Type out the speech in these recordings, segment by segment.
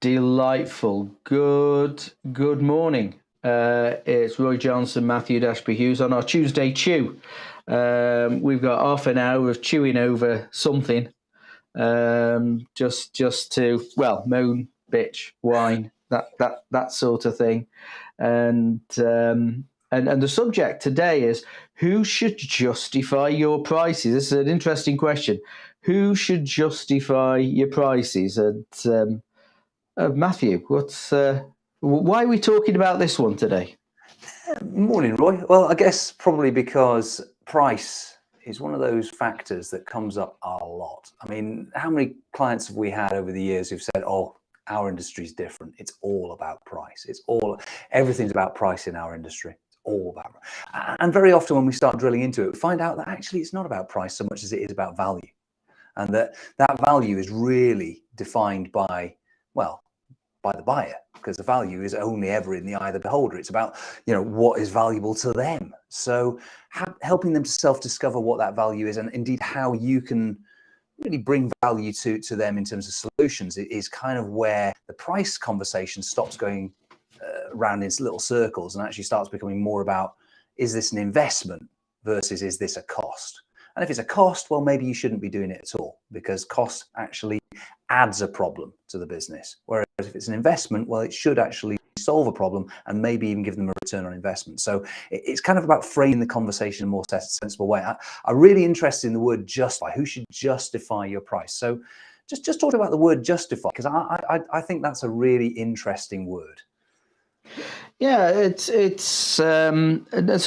Delightful. Good morning. It's Roy Johnson, Matthew Dashby Hughes on our Tuesday Chew. We've got half an hour of chewing over something, just to moan, bitch, whine, that sort of thing, and the subject today is who should justify your prices. This is an interesting question. Who should justify your prices? And Matthew, why are we talking about this one today? Morning, Roy. Well, I guess probably because price is one of those factors that comes up a lot. I mean, how many clients have we had over the years who've said, oh, our industry is different. It's all about price. Everything's about price in our industry. It's all about, and very often when we start drilling into it, we find out that actually it's not about price so much as it is about value. And that value is really defined by the buyer, because the value is only ever in the eye of the beholder. It's about, what is valuable to them. So helping them to self-discover what that value is, and indeed how you can really bring value to them in terms of solutions, is kind of where the price conversation stops going around in little circles and actually starts becoming more about, is this an investment versus is this a cost? And if it's a cost, well, maybe you shouldn't be doing it at all, because cost actually adds a problem to the business. Whereas if it's an investment, well, it should actually solve a problem and maybe even give them a return on investment. So it's kind of about framing the conversation in a more sensible way. I'm really interested in the word justify. Who should justify your price? So just talk about the word justify, because I think that's a really interesting word. Yeah, it's sort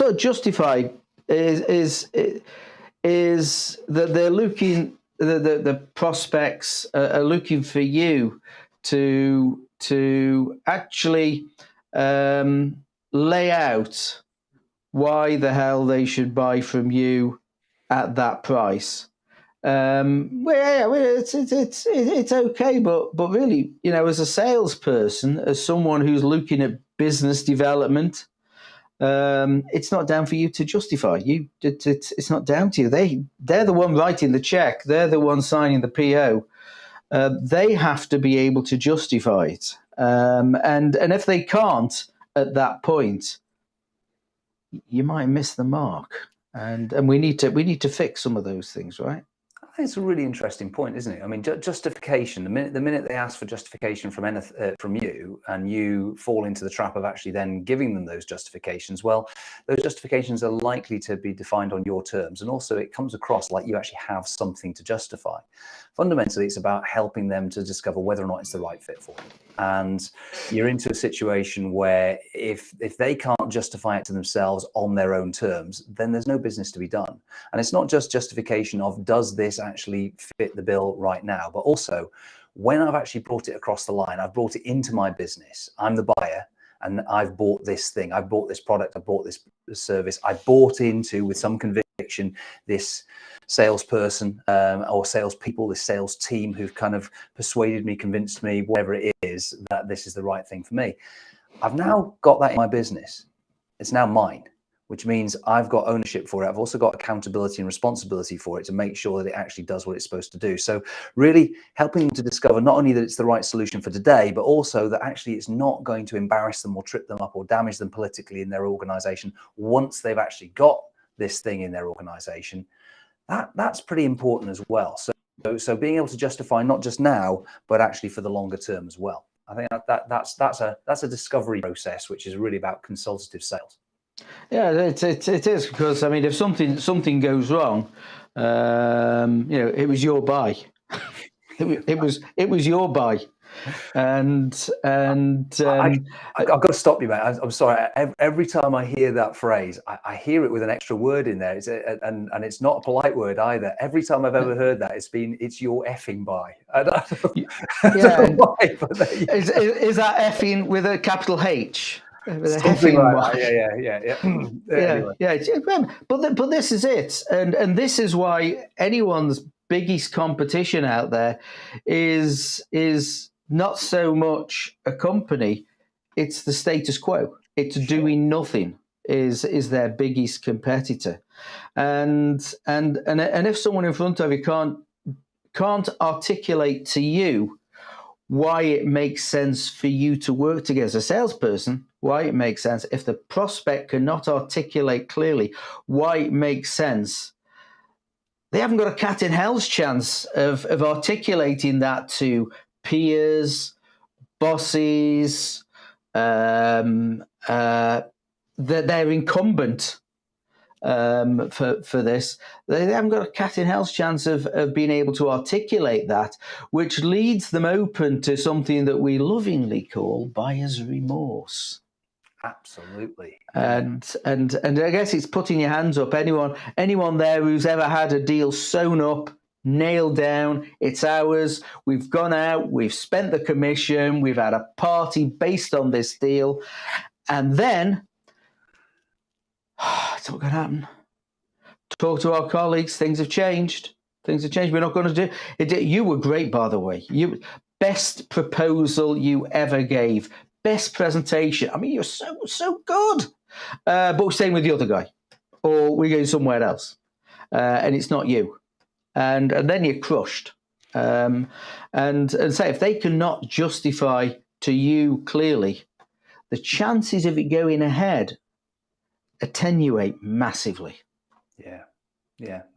of justify is that they're looking, the prospects are looking for you to actually lay out why the hell they should buy from you at that price. It's okay, but really, as a salesperson, as someone who's looking at business development, it's not down for you to justify. It's not down to you. They're the one writing the check. They're the one signing the PO. They have to be able to justify it. And if they can't at that point, you might miss the mark. And we need to fix some of those things, right? I think it's a really interesting point, isn't it? I mean, justification. The minute they ask for justification from you, and you fall into the trap of actually then giving them those justifications, well, those justifications are likely to be defined on your terms, and also it comes across like you actually have something to justify. Fundamentally, it's about helping them to discover whether or not it's the right fit for them. And you're into a situation where if they can't justify it to themselves on their own terms, then there's no business to be done. And it's not just justification of, does this actually fit the bill right now, but also when I've actually brought it across the line, I've brought it into my business, I'm the buyer, and I've bought this thing, I've bought this product, I've bought this service, I bought into, with some conviction, this salesperson or salespeople, this sales team who've kind of persuaded me, convinced me, whatever it is, that this is the right thing for me. I've now got that in my business. It's now mine, which means I've got ownership for it. I've also got accountability and responsibility for it to make sure that it actually does what it's supposed to do. So really helping them to discover not only that it's the right solution for today, but also that actually it's not going to embarrass them or trip them up or damage them politically in their organization once they've actually got this thing in their organization. That's pretty important as well. So being able to justify not just now, but actually for the longer term as well. I think that's a discovery process, which is really about consultative sales. Yeah, it is, because I mean, if something goes wrong, it was your buy. it was your buy, and I've got to stop you, mate. I'm sorry. Every time I hear that phrase, I hear it with an extra word in there, and it's not a polite word either. Every time I've ever heard that, it's your effing buy. I don't know why, but is that effing with a capital H? Something like that. Yeah. But this is it, and this is why anyone's biggest competition out there is not so much a company, it's the status quo. It's doing nothing is their biggest competitor, and if someone in front of you can't articulate to you why it makes sense for you to work together as a salesperson, why it makes sense. If the prospect cannot articulate clearly why it makes sense, they haven't got a cat in hell's chance of articulating that to peers, bosses, that they're incumbent for this. They haven't got a cat in hell's chance of being able to articulate that, which leads them open to something that we lovingly call buyer's remorse. Absolutely. And I guess it's putting your hands up. Anyone there who's ever had a deal sewn up, nailed down, it's ours, we've gone out, we've spent the commission, we've had a party based on this deal, and then it's not going to happen. Talk to our colleagues. Things have changed. We're not going to do it. You were great, by the way. Best proposal you ever gave. Best presentation. I mean, you're so good. But we're staying with the other guy, or we're going somewhere else, and it's not you. And then you're crushed. And say if they cannot justify to you clearly, the chances of it going ahead attenuate massively. Yeah,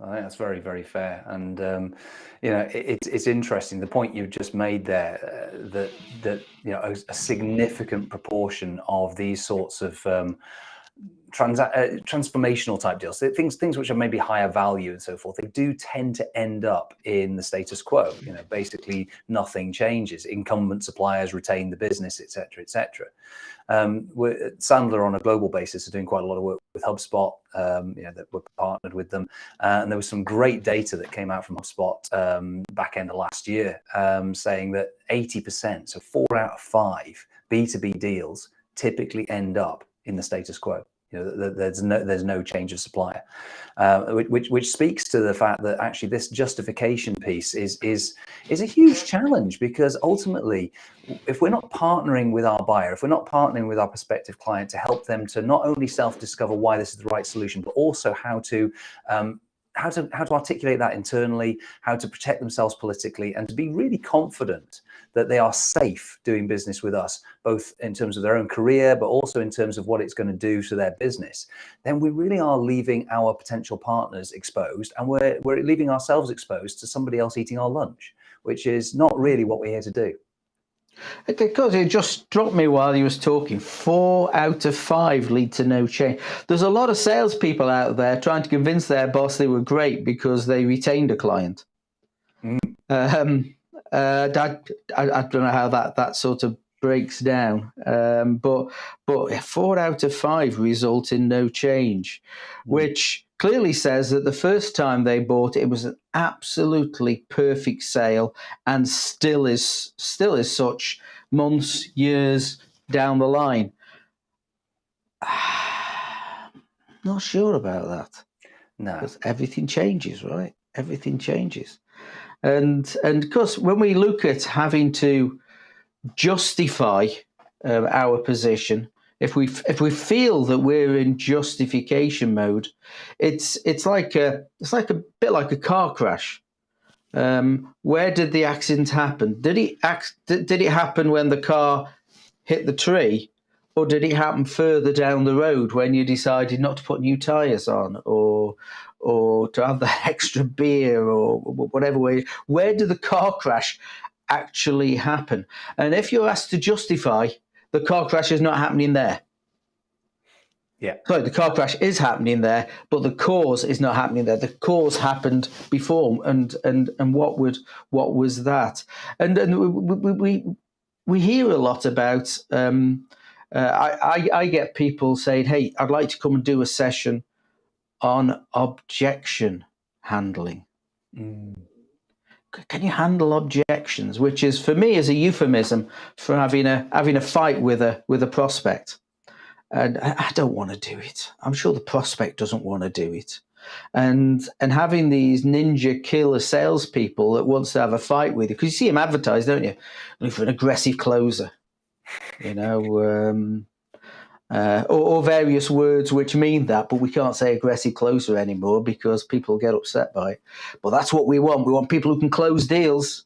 I think that's very, very fair. And it's interesting the point you've just made there, that a significant proportion of these sorts of transformational type deals, things which are maybe higher value and so forth, they do tend to end up in the status quo. Basically nothing changes. Incumbent suppliers retain the business, etc., etc. Sandler on a global basis are doing quite a lot of work with HubSpot, that we're partnered with them. And there was some great data that came out from HubSpot back end of last year, saying that 80%, so 4 out of 5 B2B deals typically end up in the status quo. There's no change of supplier, which speaks to the fact that actually this justification piece is a huge challenge, because ultimately, if we're not partnering with our buyer, if we're not partnering with our prospective client to help them to not only self-discover why this is the right solution, but also how to articulate that internally, how to protect themselves politically, and to be really confident that they are safe doing business with us, both in terms of their own career, but also in terms of what it's going to do to their business, then we really are leaving our potential partners exposed, and we're leaving ourselves exposed to somebody else eating our lunch, which is not really what we're here to do. Because it just struck me while he was talking, 4 out of 5 lead to no change. There's a lot of salespeople out there trying to convince their boss they were great because they retained a client. I don't know how that sort of breaks down, but 4 out of 5 result in no change, which clearly says that the first time they bought it was an absolutely perfect sale, and still is such months, years down the line. Not sure about that. No, because everything changes, right? Everything changes. And of course, when we look at having to justify our position, if we feel that we're in justification mode, it's like a bit like a car crash. Where did the accident happen? Did it happen when the car hit the tree, or did it happen further down the road when you decided not to put new tires on, or to have the extra beer, or whatever way? Where did the car crash actually happen? And if you're asked to justify, the car crash is not happening there. Yeah. Sorry, the car crash is happening there, but the cause is not happening there. The cause happened before, and what was that? And we hear a lot about. I get people saying, "Hey, I'd like to come and do a session on objection handling." Can you handle objections? Which is, for me, is a euphemism for having a fight with a prospect. And I don't want to do it. I'm sure the prospect doesn't want to do it. And having these ninja killer salespeople that wants to have a fight with you, because you see them advertised, don't you? Looking for an aggressive closer, or various words which mean that, but we can't say aggressive closer anymore because people get upset by it. But that's what we want. We want people who can close deals.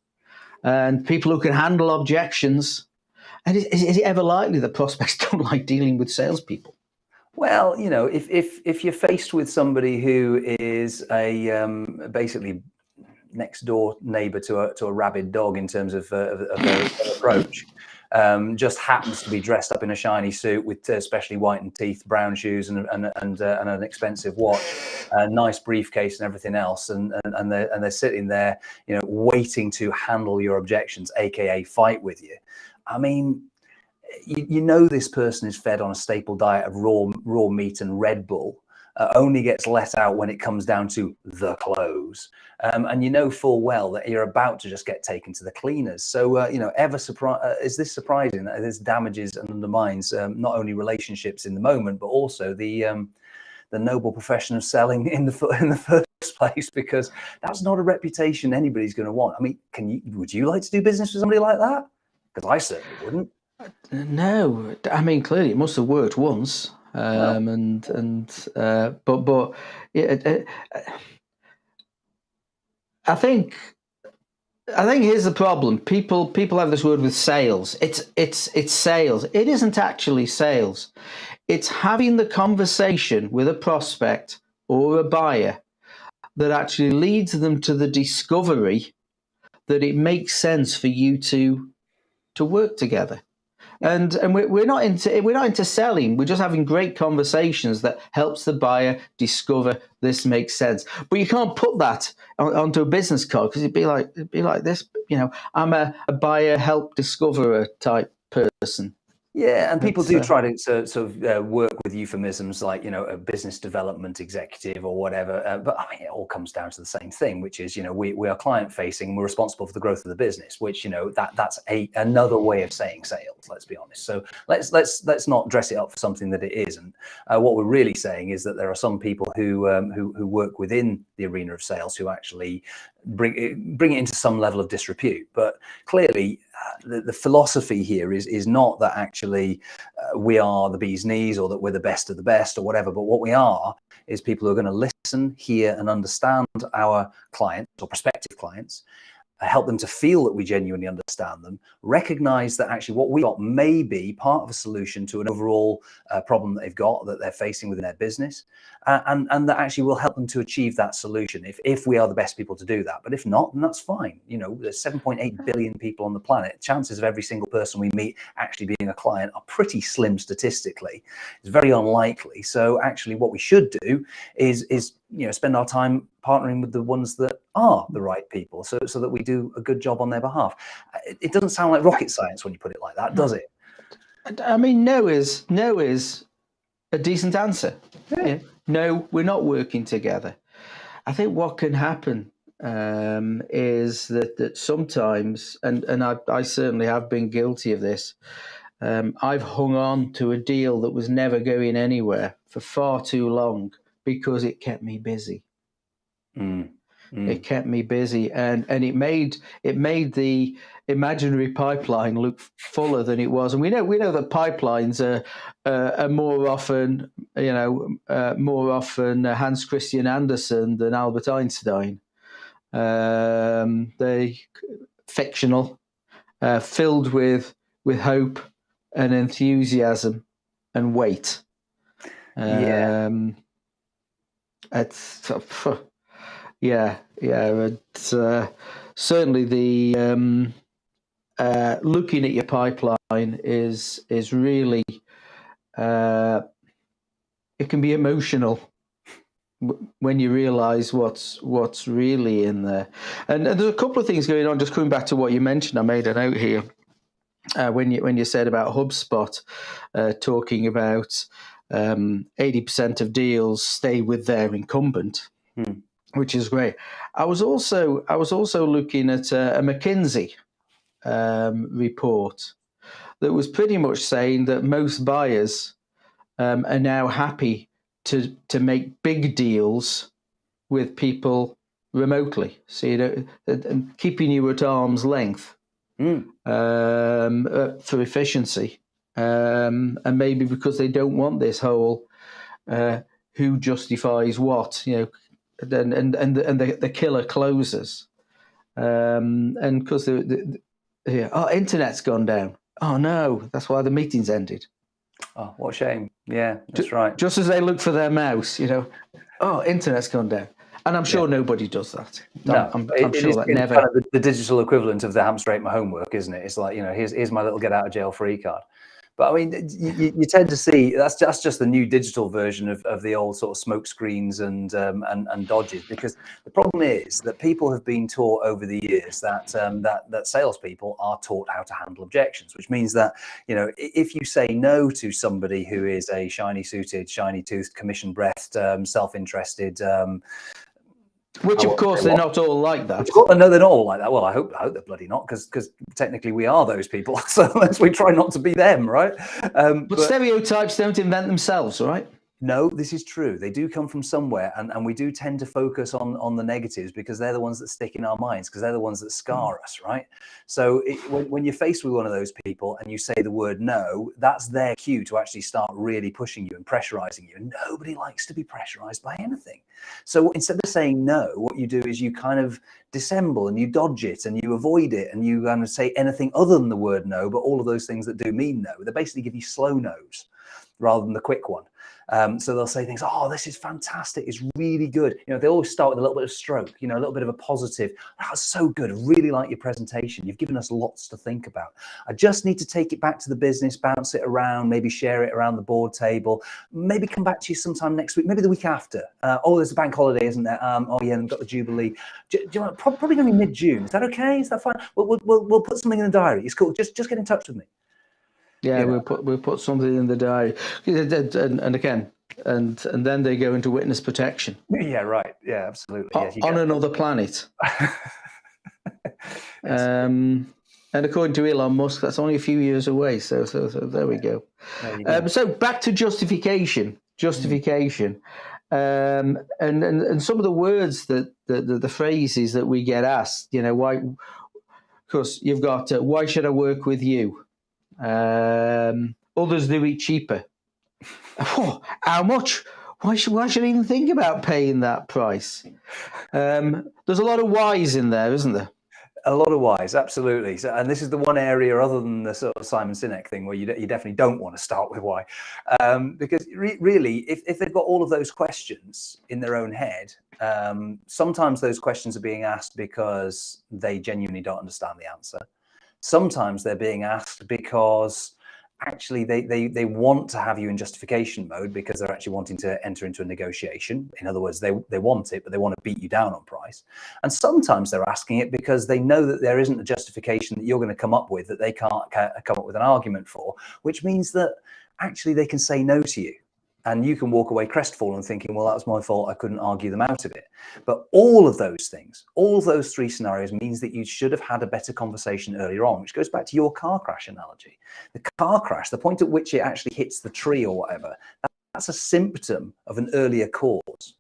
and people who can handle objections. And is it ever likely that prospects don't like dealing with salespeople? Well, if you're faced with somebody who is a basically next door neighbor to a rabid dog in terms of their approach, just happens to be dressed up in a shiny suit with especially whitened teeth, brown shoes, and an expensive watch, a nice briefcase, and everything else, and they're sitting there, waiting to handle your objections, aka fight with you. I mean, this person is fed on a staple diet of raw meat and Red Bull, only gets let out when it comes down to the close. And full well that you're about to just get taken to the cleaners. So, is this surprising that this damages and undermines not only relationships in the moment, but also the noble profession of selling in the first place, because that's not a reputation anybody's going to want. I mean, would you like to do business with somebody like that? Because I certainly wouldn't. No, I mean, clearly it must have worked once, but I think here's the problem. People have this word with sales. It's sales. It isn't actually sales. It's having the conversation with a prospect or a buyer that actually leads them to the discovery that it makes sense for you to work together. And we're not into selling. We're just having great conversations that helps the buyer discover this makes sense. But you can't put that onto a business card, because it'd be like this. I'm a buyer help discoverer type person. Yeah, and people do try to sort of work with euphemisms like, a business development executive or whatever. But I mean, it all comes down to the same thing, which is, we are client facing and we're responsible for the growth of the business, which, that's another way of saying sales, let's be honest. So let's not dress it up for something that it isn't. What we're really saying is that there are some people who work within the arena of sales who actually bring it into some level of disrepute. But clearly, the philosophy here is not that actually we are the bee's knees, or that we're the best of the best, or whatever. But what we are is people who are going to listen, hear, and understand our clients or prospective clients, help them to feel that we genuinely understand them, recognize that actually what we got may be part of a solution to an overall problem that they've got, that they're facing within their business, and that actually will help them to achieve that solution if we are the best people to do that. But if not, then that's fine. There's 7.8 billion people on the planet. Chances of every single person we meet actually being a client are pretty slim statistically. It's very unlikely. So actually what we should do is spend our time partnering with the ones that are the right people, so that we do a good job on their behalf. It doesn't sound like rocket science when you put it like that, does it? I mean, no is a decent answer. Yeah. No, we're not working together. I think what can happen is that sometimes, and I certainly have been guilty of this, I've hung on to a deal that was never going anywhere for far too long because it kept me busy. It kept me busy, and it made the imaginary pipeline look fuller than it was. And we know that pipelines are more often, Hans Christian Andersen than Albert Einstein. They fictional, filled with hope and enthusiasm and weight. It's it's certainly the looking at your pipeline is really it can be emotional when you realize what's really in there. And there's a couple of things going on. Just coming back to what you mentioned, I made a note here when you said about HubSpot, talking about 80% of deals stay with their incumbent. Which is great. I was also looking at a McKinsey report that was pretty much saying that most buyers are now happy to make big deals with people remotely. So keeping you at arm's length for efficiency, and maybe because they don't want this whole who justifies what, and the killer closes. And because internet's gone down. Oh no, that's why the meeting's ended. Oh, what a shame. Yeah, that's right. Just as they look for their mouse, internet's gone down. And I'm sure nobody does that. No, I'm sure that never. Kind of the digital equivalent of the hamster ate my homework, isn't it? It's like, here's my little get out of jail free card. But I mean, you tend to see that's just the new digital version of the old sort of smoke screens and dodges. Because the problem is that people have been taught over the years that that salespeople are taught how to handle objections, which means that if you say no to somebody who is a shiny suited, shiny toothed, commission breathed, self-interested. Which, of course, they're not all like that. No, they're not all like that. Well, I hope they're bloody not, because technically we are those people. So we try not to be them, right? But stereotypes don't invent themselves, right? No, this is true. They do come from somewhere, and we do tend to focus on the negatives because they're the ones that stick in our minds, because they're the ones that scar us, right? So when you're faced with one of those people and you say the word no, that's their cue to actually start really pushing you and pressurizing you. And nobody likes to be pressurized by anything. So instead of saying no, what you do is you kind of dissemble and you dodge it and you avoid it and you kind of say anything other than the word no, but all of those things that do mean no. They basically give you slow no's rather than the quick one. So they'll say things, oh, this is fantastic, it's really good. They always start with a little bit of stroke, a little bit of a positive. That's so good, I really like your presentation. You've given us lots to think about. I just need to take it back to the business, bounce it around, maybe share it around the board table, maybe come back to you sometime next week, maybe the week after. Oh, there's a bank holiday, isn't there? Oh yeah, and got the Jubilee. Probably going to be mid-June. Is that okay? Is that fine? We'll put something in the diary. It's cool. Just get in touch with me. Yeah, we'll put something in the diary, and again, and then they go into witness protection. Yeah, right. Yeah, absolutely. On another planet. And according to Elon Musk, that's only a few years away. So there we go. So back to justification. And some of the words that the phrases that we get asked. Why? Because you've got why should I work with you? Others do it cheaper. How much? Why should I even think about paying that price? There's a lot of whys in there, isn't there? A lot of whys, absolutely. So, and this is the one area, other than the sort of Simon Sinek thing, where you definitely don't want to start with why, because really, if they've got all of those questions in their own head, sometimes those questions are being asked because they genuinely don't understand the answer. Sometimes they're being asked because actually they want to have you in justification mode because they're actually wanting to enter into a negotiation. In other words, they want it, but they want to beat you down on price. And sometimes they're asking it because they know that there isn't a justification that you're going to come up with that they can't come up with an argument for, which means that actually they can say no to you. And you can walk away crestfallen thinking, well, that was my fault, I couldn't argue them out of it. But all of those things, all of those three scenarios means that you should have had a better conversation earlier on, which goes back to your car crash analogy. The car crash, the point at which it actually hits the tree or whatever, that's a symptom of an earlier cause.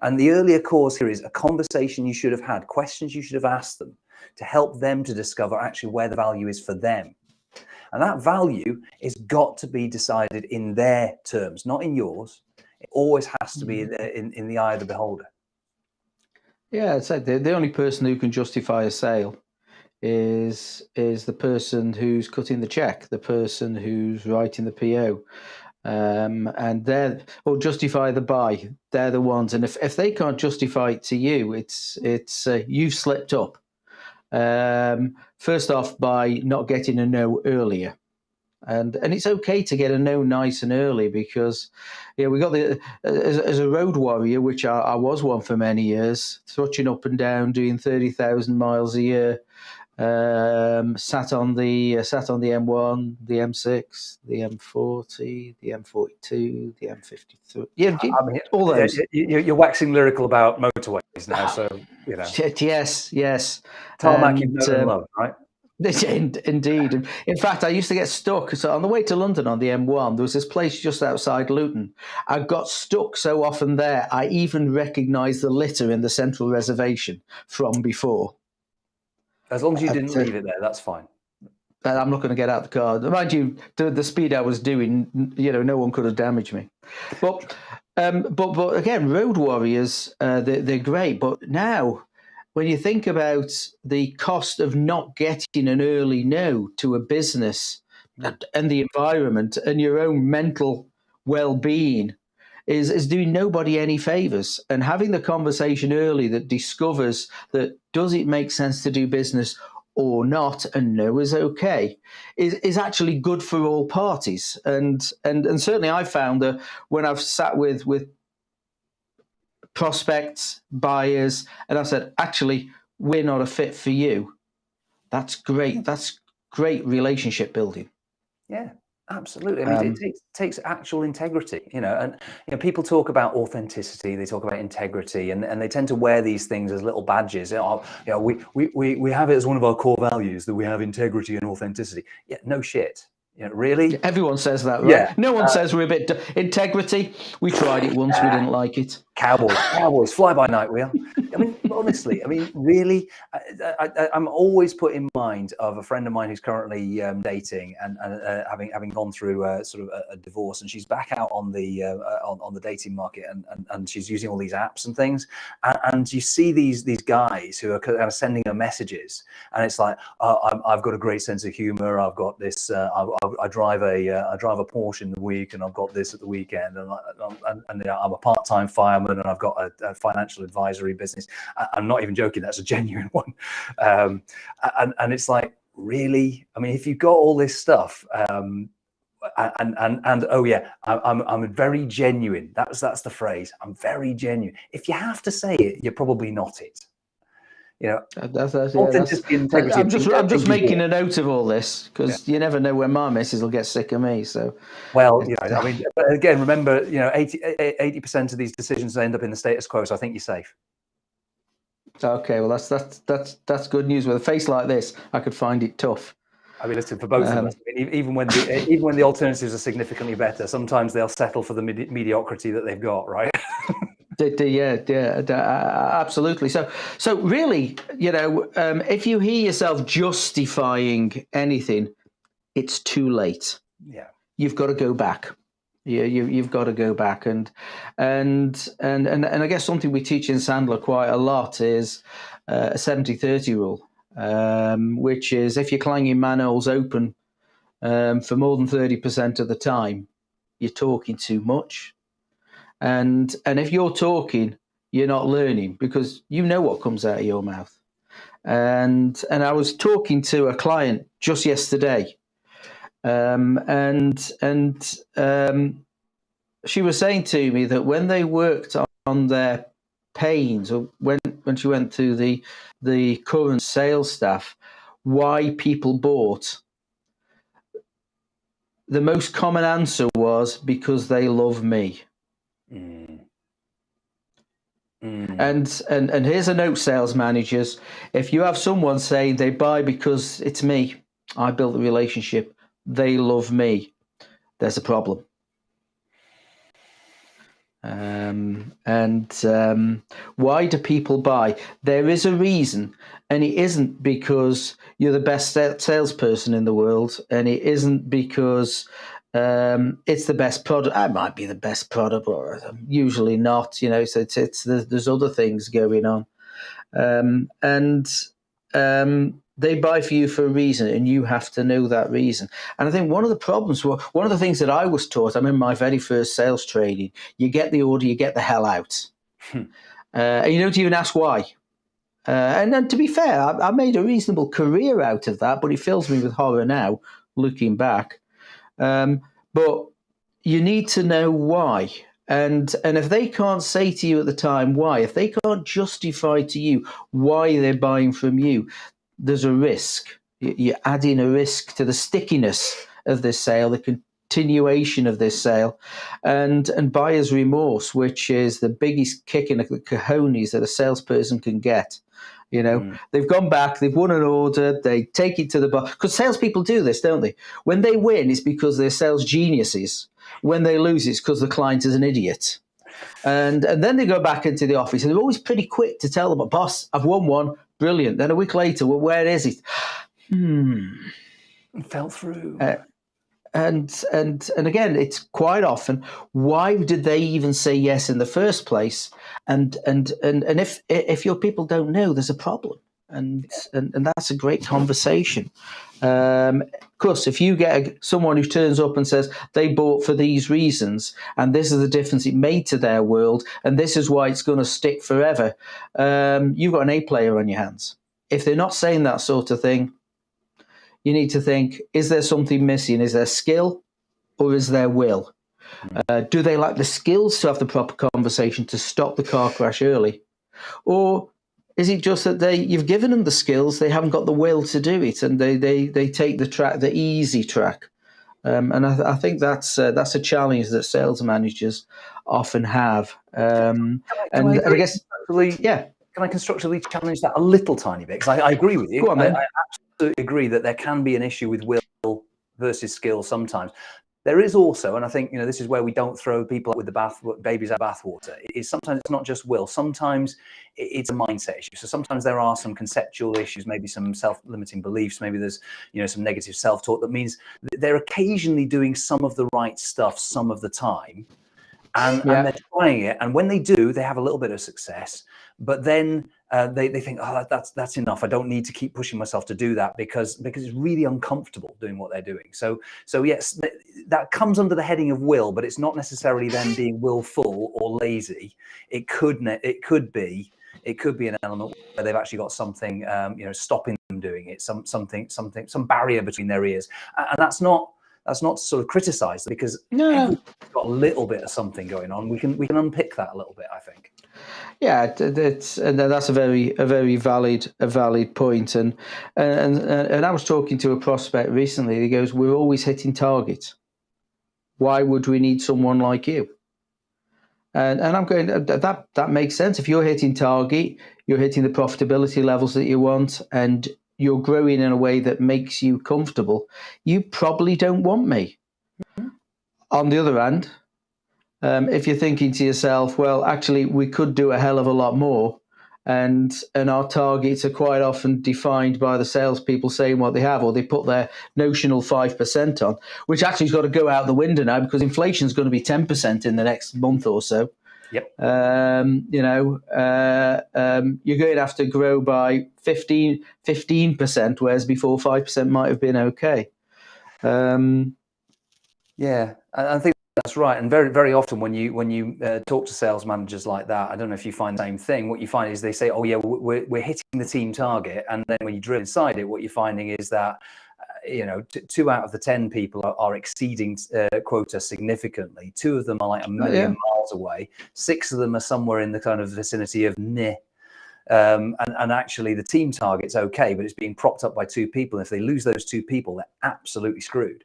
And the earlier cause here is a conversation you should have had, questions you should have asked them to help them to discover actually where the value is for them. And that value is got to be decided in their terms, not in yours. It always has to be in the eye of the beholder. Yeah, I'd say the only person who can justify a sale is the person who's cutting the check, the person who's writing the PO, and or justify the buy. They're the ones, and if they can't justify it to you, it's you've slipped up. First off, by not getting a no earlier, and it's okay to get a no nice and early, because we got as a road warrior, which I was one for many years, trudging up and down doing 30,000 miles a year, sat on the M1, the M6, the M40, the M42, the M53. Yeah, I mean, all those. You're waxing lyrical about motorways now, so Yes. Tarmac you've known and loved, right? Indeed. In fact, I used to get stuck. So on the way to London on the M1, there was this place just outside Luton. I got stuck so often there, I even recognised the litter in the central reservation from before. As long as you didn't leave it there, that's fine. I'm not going to get out the car. Mind you, the speed I was doing, no one could have damaged me. But again, road warriors, they're great. But now, when you think about the cost of not getting an early no to a business and the environment and your own mental well-being is doing nobody any favors. And having the conversation early that discovers that does it make sense to do business or not, and no is okay, is actually good for all parties. And certainly I found that when I've sat with prospects, buyers, and I said, actually, we're not a fit for you. That's great. That's great relationship building. Yeah, absolutely. I mean, it takes actual integrity, and people talk about authenticity, they talk about integrity, and they tend to wear these things as little badges. We have it as one of our core values that we have integrity and authenticity. Yeah, no shit. Really? Everyone says that, right? Yeah. No one says we're a bit integrity. We tried it once, we didn't like it. Cowboys, fly by night, we are. I mean, honestly, really, I'm always put in mind of a friend of mine who's currently dating and having gone through sort of a divorce, and she's back out on the dating market, and she's using all these apps and things, and you see these guys who are kind of sending her messages, and it's like, I've got a great sense of humor, I've got this, I drive a Porsche in the week, and I've got this at the weekend, and I'm a part-time fireman, and I've got a financial advisory business. I'm not even joking, that's a genuine one. And it's like, really? I mean, if you've got all this stuff, and oh yeah, I'm very genuine. That's the phrase. I'm very genuine. If you have to say it, you're probably not it. Authenticity and integrity. I'm just making a note of all this, because you never know when my missus will get sick of me. So, well, I mean, but again, remember, 80% of these decisions end up in the status quo. So I think you're safe. Okay, well, that's good news. With a face like this, I could find it tough. I mean, listen, for both of us, I mean, even when the alternatives are significantly better, sometimes they'll settle for the mediocrity that they've got, right? Yeah, absolutely. So really, if you hear yourself justifying anything, it's too late. Yeah, you've got to go back. You've got to go back, and I guess something we teach in Sandler quite a lot is a 70-30 rule, which is if you're clanging manholes open for more than 30% of the time, you're talking too much. And if you're talking, you're not learning, because you know what comes out of your mouth. And I was talking to a client just yesterday, and she was saying to me that when they worked on their pains, or when she went through the current sales staff, why people bought, the most common answer was because they love me. And here's a note, sales managers: if you have someone saying they buy because it's me, I built the relationship, they love me, there's a problem. Why do people buy? There is a reason, and it isn't because you're the best salesperson in the world, and it isn't because it's the best product. I might be the best product, but usually not. So there's other things going on, they buy for you for a reason, and you have to know that reason. And I think one of the things that I was taught, I'm in my very first sales training, you get the order, you get the hell out. And you don't even ask why. And then, to be fair, I made a reasonable career out of that, but it fills me with horror now, looking back. But you need to know why. And if they can't say to you at the time why, if they can't justify to you why they're buying from you, there's a risk. You're adding a risk to the stickiness of this sale, the continuation of this sale, and buyer's remorse, which is the biggest kick in the cojones that a salesperson can get. They've gone back, they've won an order, they take it to the bar. Because salespeople do this, don't they? When they win, it's because they're sales geniuses. When they lose, it's because the client is an idiot. And then they go back into the office, and they're always pretty quick to tell them, boss, I've won one. Brilliant. Then a week later, well, where is it? It fell through. and again, it's quite often, why did they even say yes in the first place? And if your people don't know, there's a problem, and that's a great conversation. Of course, if you get someone who turns up and says they bought for these reasons, and this is the difference it made to their world, and this is why it's going to stick forever, you've got an A player on your hands. If they're not saying that sort of thing, you need to think, is there something missing? Is there skill or is there will? Do they lack the skills to have the proper conversation to stop the car crash early? Or is it just that you've given them the skills, they haven't got the will to do it, and they take the easy track? And I think that's a challenge that sales managers often have. And I guess, yeah. Can I constructively challenge that a little tiny bit? Because I agree with you. Go on, man. I absolutely agree that there can be an issue with will versus skill sometimes. There is also, and I think this is where we don't throw people with the babies out bathwater. Sometimes it's not just will. Sometimes it's a mindset issue. So sometimes there are some conceptual issues, maybe some self-limiting beliefs. Maybe there's some negative self-talk that means they're occasionally doing some of the right stuff some of the time, and they're trying it. And when they do, they have a little bit of success. But then they think, oh, that's enough. I don't need to keep pushing myself to do that because it's really uncomfortable doing what they're doing. So yes, that comes under the heading of will, but it's not necessarily them being willful or lazy. It could be an element where they've actually got something stopping them doing it, some barrier between their ears, and that's not to sort of criticize them, because everyone's got a little bit of something going on. We can unpick that a little bit, I think. Yeah, that's a very valid point. And I was talking to a prospect recently. He goes, "We're always hitting targets. Why would we need someone like you?" And I'm going, that makes sense. If you're hitting target, you're hitting the profitability levels that you want, and you're growing in a way that makes you comfortable, you probably don't want me. Mm-hmm. On the other hand, if you're thinking to yourself, well, actually, we could do a hell of a lot more, and our targets are quite often defined by the salespeople saying what they have, or they put their notional 5% on, which actually has got to go out the window now because inflation is going to be 10% in the next month or so. Yep. You're going to have to grow by 15%, whereas before 5% might have been okay. Yeah, I think that's right. And very, very often when you talk to sales managers like that, I don't know if you find the same thing. What you find is they say, "Oh yeah, we're hitting the team target," and then when you drill inside it, what you're finding is that 2 out of the 10 people are exceeding quota significantly. 2 of them are like a million miles away. 6 of them are somewhere in the kind of vicinity of near. And actually, the team target's okay, but it's being propped up by 2 people. And if they lose those 2 people, they're absolutely screwed.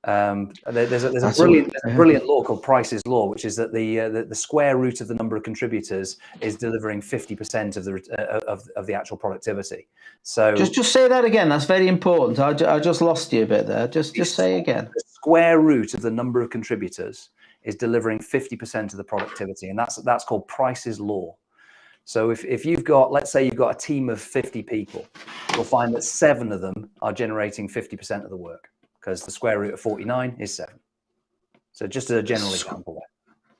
There's a brilliant law called Price's Law, which is that the square root of the number of contributors is delivering 50% of the actual productivity. So just say that again. That's very important. I just lost you a bit there. Just say again. The square root of the number of contributors is delivering 50% of the productivity, and that's called Price's Law. So if you've got, let's say you've got a team of 50 people, you'll find that 7 of them are generating 50% of the work, because the square root of 49 is 7. So just a general example there.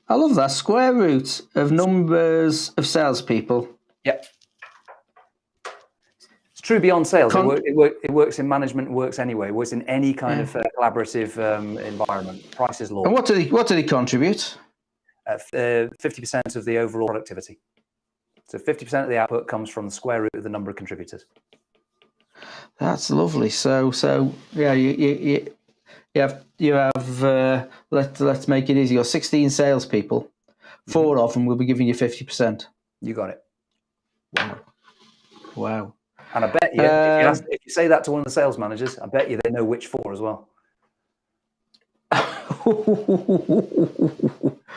I love that. Square root of numbers of salespeople. Yep. It's true beyond sales. It works in management, it works anyway. It works in any kind of collaborative environment. Price's Law. And what do they contribute? 50% of the overall productivity. So 50% of the output comes from the square root of the number of contributors. That's lovely. So yeah, you have let's make it easy. You're 16 salespeople. 4 of them will be giving you 50%. You got it. Wow. And I bet you, if you say that to one of the sales managers, I bet you they know which 4 as well.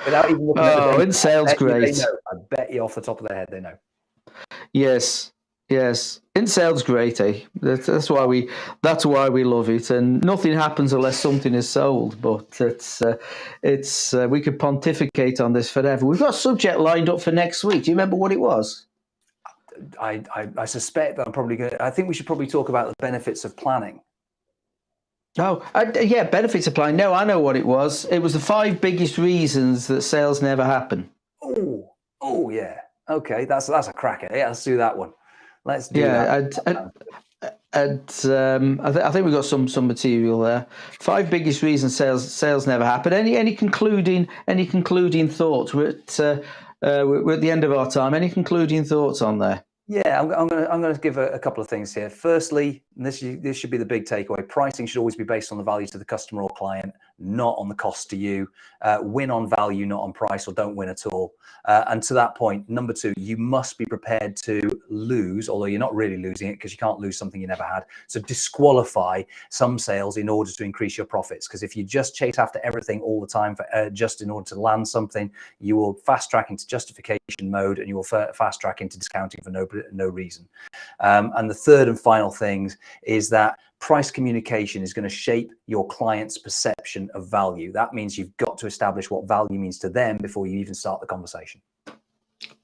Without even looking at the in sales, great. I bet you off the top of their head they know. Yes. In sales, great. That's why we love it. And nothing happens unless something is sold. But it's we could pontificate on this forever. We've got a subject lined up for next week. Do you remember what it was? I suspect that I think we should probably talk about the benefits of planning. Oh, yeah, benefits apply. No, I know what it was. It was the 5 biggest reasons that sales never happen. Oh, yeah. Okay, that's a cracker. Yeah, let's do that one. Let's do that. Yeah, I think we've got some material there. 5 biggest reasons sales never happen. Any concluding thoughts? We're at the end of our time. Any concluding thoughts on there? Yeah, I'm going to give a couple of things here. Firstly, and this should be the big takeaway: pricing should always be based on the value to the customer or client, not on the cost to you. Win on value, not on price, or don't win at all. And to that point, number 2, you must be prepared to lose, although you're not really losing it because you can't lose something you never had. So disqualify some sales in order to increase your profits. Because if you just chase after everything all the time for just in order to land something, you will fast track into justification mode, and you will fast track into discounting for no reason. And the third and final thing is that price communication is going to shape your client's perception of value. That means you've got to establish what value means to them before you even start the conversation.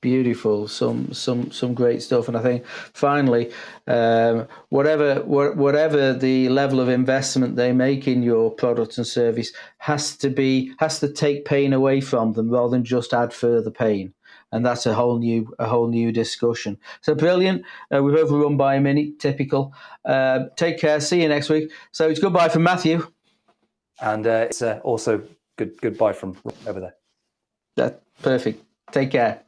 Beautiful, some great stuff. And I think finally, whatever the level of investment they make in your product and service has to take pain away from them rather than just add further pain. And that's a whole new discussion. So brilliant. We've overrun by a minute, typical. Take care. See you next week. So it's goodbye from Matthew. And it's also goodbye from over there. That's perfect. Take care.